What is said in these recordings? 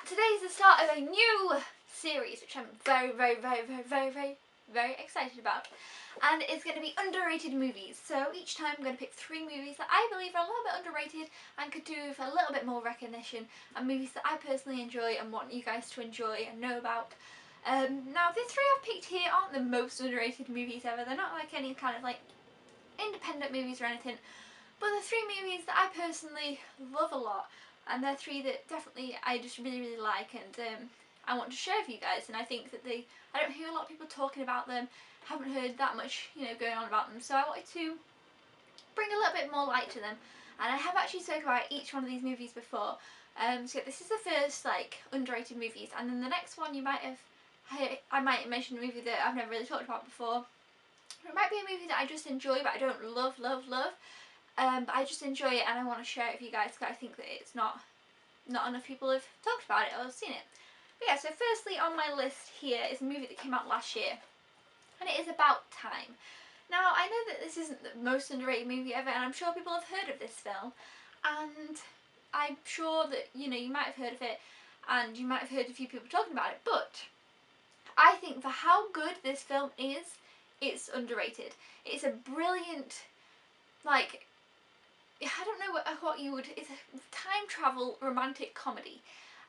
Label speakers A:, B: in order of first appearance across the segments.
A: today's the start of a new series which I'm very excited about, and it's going to be underrated movies. So each time I'm going to pick 3 movies that I believe are a little bit underrated and could do with a little bit more recognition, and movies that I personally enjoy and want you guys to enjoy and know about. Now the 3 I've picked here aren't the most underrated movies ever. They're not like any kind of like independent movies or anything, but the 3 movies that I personally love a lot, and they're 3 that definitely I just really like, and I want to share with you guys. And I think that I don't hear a lot of people talking about them, haven't heard that much, going on about them, so I wanted to bring a little bit more light to them. And I have actually spoken about each one of these movies before, so this is the first like underrated movies, and then the next one I might mention a movie that I've never really talked about before. It might be a movie that I just enjoy but I don't love, but I just enjoy it and I want to share it with you guys because I think that it's not enough people have talked about it or seen it. But yeah, so firstly on my list here is a movie that came out last year, and it is About Time. Now I know that this isn't the most underrated movie ever, and I'm sure people have heard of this film, and I'm sure that you might have heard of it and you might have heard a few people talking about it, but I think for how good this film is, it's underrated. It's a brilliant, like, I don't know what you would, it's a time travel romantic comedy,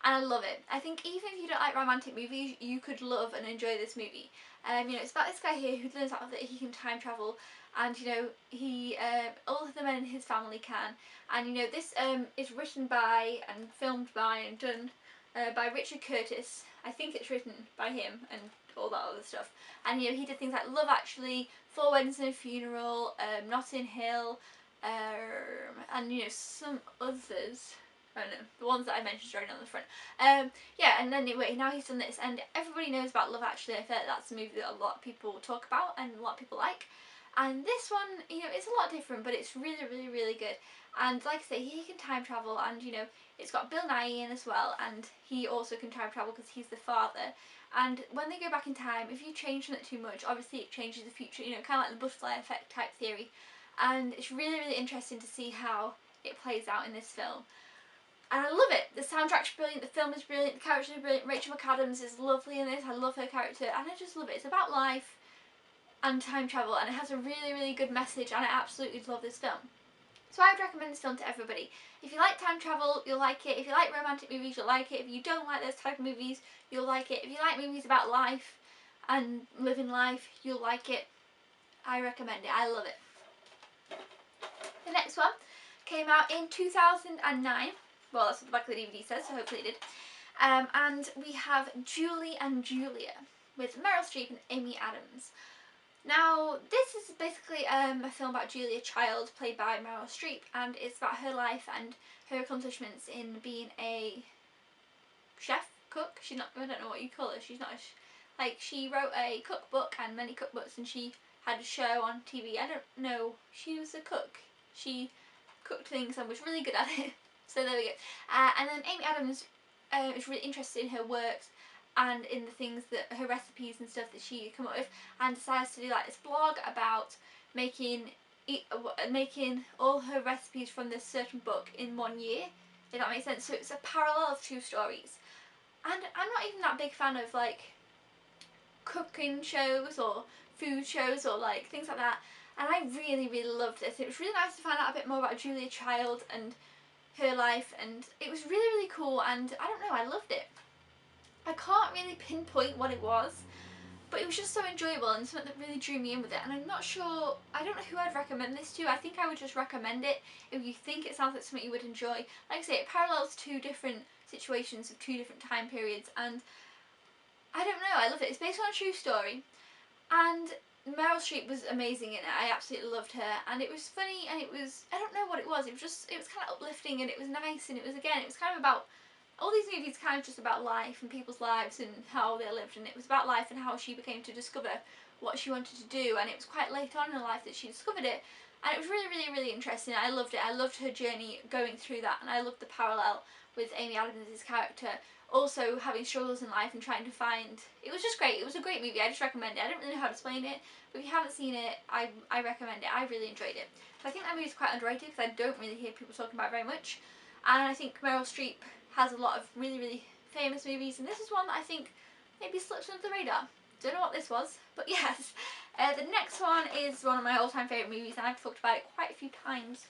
A: and I love it. I think even if you don't like romantic movies, you could love and enjoy this movie. It's about this guy here who learns out that he can time travel, and he all of the men in his family can, and this is written by and filmed by and done by Richard Curtis. I think it's written by him and all that other stuff. And he did things like Love Actually, 4 Weddings and a Funeral, Notting Hill, and some others. I don't know, the ones that I mentioned right on the front. Yeah, and then anyway, now he's done this, and everybody knows about Love Actually. I feel like that's a movie that a lot of people talk about and a lot of people like. And this one, it's a lot different, but it's really good. And like I say, he can time travel, and it's got Bill Nighy in as well, and he also can time travel because he's the father. And when they go back in time, if you change something too much, obviously it changes the future, kind of like the butterfly effect type theory. And it's really interesting to see how it plays out in this film. And I love it. The soundtrack's brilliant, the film is brilliant, the characters are brilliant. Rachel McAdams is lovely in this. I love her character, and I just love it. It's about life and time travel, and it has a really good message, and I absolutely love this film. So I would recommend this film to everybody. If you like time travel, you'll like it. If you like romantic movies, you'll like it. If you don't like those type of movies, you'll like it. If you like movies about life and living life, you'll like it. I recommend it. I love it. The next one came out in 2009. Well, that's what the back of the DVD says, so hopefully it did. And we have Julie and Julia with Meryl Streep and Amy Adams. Now, this is basically a film about Julia Child, played by Meryl Streep, and it's about her life and her accomplishments in being a chef, cook. She's not, I don't know what you call her, she's not she wrote a cookbook and many cookbooks, and she had a show on TV. I don't know, she was a cook. She cooked things and was really good at it. So there we go. And then Amy Adams is really interested in her works and in the things that her recipes and stuff that she come up with, and decides to do like this blog about making all her recipes from this certain book in 1 year, if that makes sense. So it's a parallel of 2 stories. And I'm not even that big fan of like cooking shows or food shows or like things like that, and I really loved this. It was really nice to find out a bit more about Julia Child and her life, and it was really cool, and I don't know, I loved it. I can't really pinpoint what it was, but it was just so enjoyable and something that really drew me in with it. And I'm not sure, I don't know who I'd recommend this to. I think I would just recommend it if you think it sounds like something you would enjoy. Like I say, it parallels 2 different situations of 2 different time periods, and I don't know, I love it. It's based on a true story, and Meryl Streep was amazing in it. I absolutely loved her, and it was funny, and it was, I don't know what it was kind of uplifting, and it was nice, and it was kind of about, all these movies kind of just about life and people's lives and how they lived, and it was about life and how she became to discover what she wanted to do, and it was quite late on in her life that she discovered it, and it was really interesting. I loved it. I loved her journey going through that, and I loved the parallel with Amy Adams' character also having struggles in life and trying to find, it was just great. It was a great movie. I just recommend it. I don't really know how to explain it, but if you haven't seen it, I recommend it. I really enjoyed it. So I think that movie's quite underrated because I don't really hear people talking about it very much, and I think Meryl Streep has a lot of really famous movies, and this is one that I think maybe slipped under the radar. Don't know what this was, but yes. The next one is one of my all-time favourite movies, and I've talked about it quite a few times.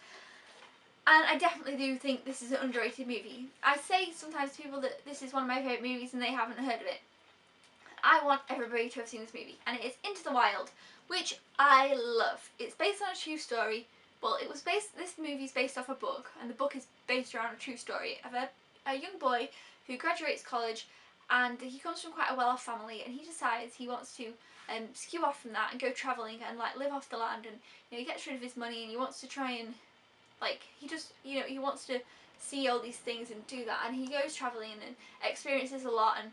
A: And I definitely do think this is an underrated movie. I say sometimes to people that this is one of my favourite movies and they haven't heard of it. I want everybody to have seen this movie, and it is Into the Wild, which I love. It's based on a true story. Well, this movie is based off a book, and the book is based around a true story of a young boy who graduates college, and he comes from quite a well-off family, and he decides he wants to skew off from that and go travelling and like live off the land, and he gets rid of his money and he wants to try and he wants to see all these things and do that, and he goes travelling and experiences a lot, and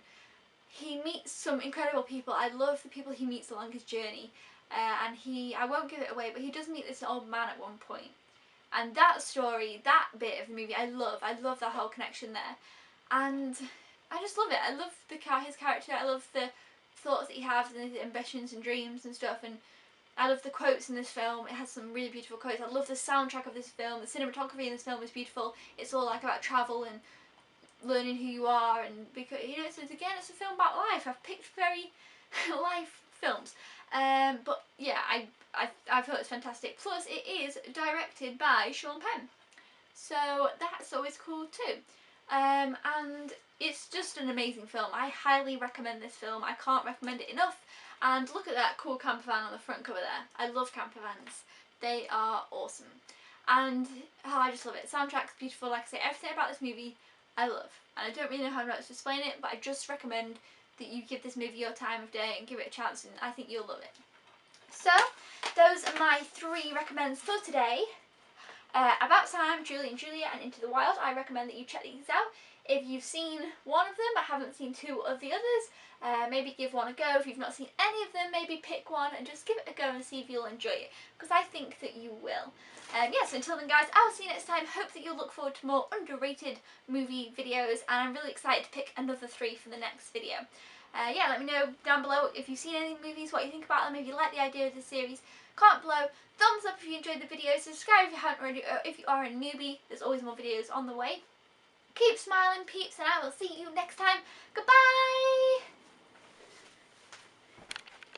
A: he meets some incredible people. I love the people he meets along his journey, and I won't give it away, but he does meet this old man at one point, and that story, that bit of the movie, I love that whole connection there, and I just love it. I love his character, I love the thoughts that he has and his ambitions and dreams and stuff, and I love the quotes in this film. It has some really beautiful quotes. I love the soundtrack of this film. The cinematography in this film is beautiful. It's all like about travel and learning who you are, and because it's a film about life. I've picked very life films, but yeah, I thought it's fantastic. Plus, it is directed by Sean Penn, so that's always cool too. And it's just an amazing film. I highly recommend this film. I can't recommend it enough. And look at that cool camper van on the front cover there. I love camper vans. They are awesome. And I just love it. The soundtrack's beautiful. Like I say, everything about this movie I love. And I don't really know how to explain it, but I just recommend that you give this movie your time of day and give it a chance, and I think you'll love it. So, those are my 3 recommends for today. About Time, Julie and Julia, and Into the Wild. I recommend that you check these out. If you've seen one of them but haven't seen 2 of the others, maybe give one a go. If you've not seen any of them, maybe pick one and just give it a go and see if you'll enjoy it, because I think that you will. Yes, until then guys, I'll see you next time. Hope that you'll look forward to more underrated movie videos, and I'm really excited to pick another 3 for the next video. Yeah, let me know down below if you've seen any movies, what you think about them, if you like the idea of the series. Comment below, thumbs up if you enjoyed the video, subscribe if you haven't already, or if you are a newbie, there's always more videos on the way. Keep smiling peeps, and I will see you next time. Goodbye!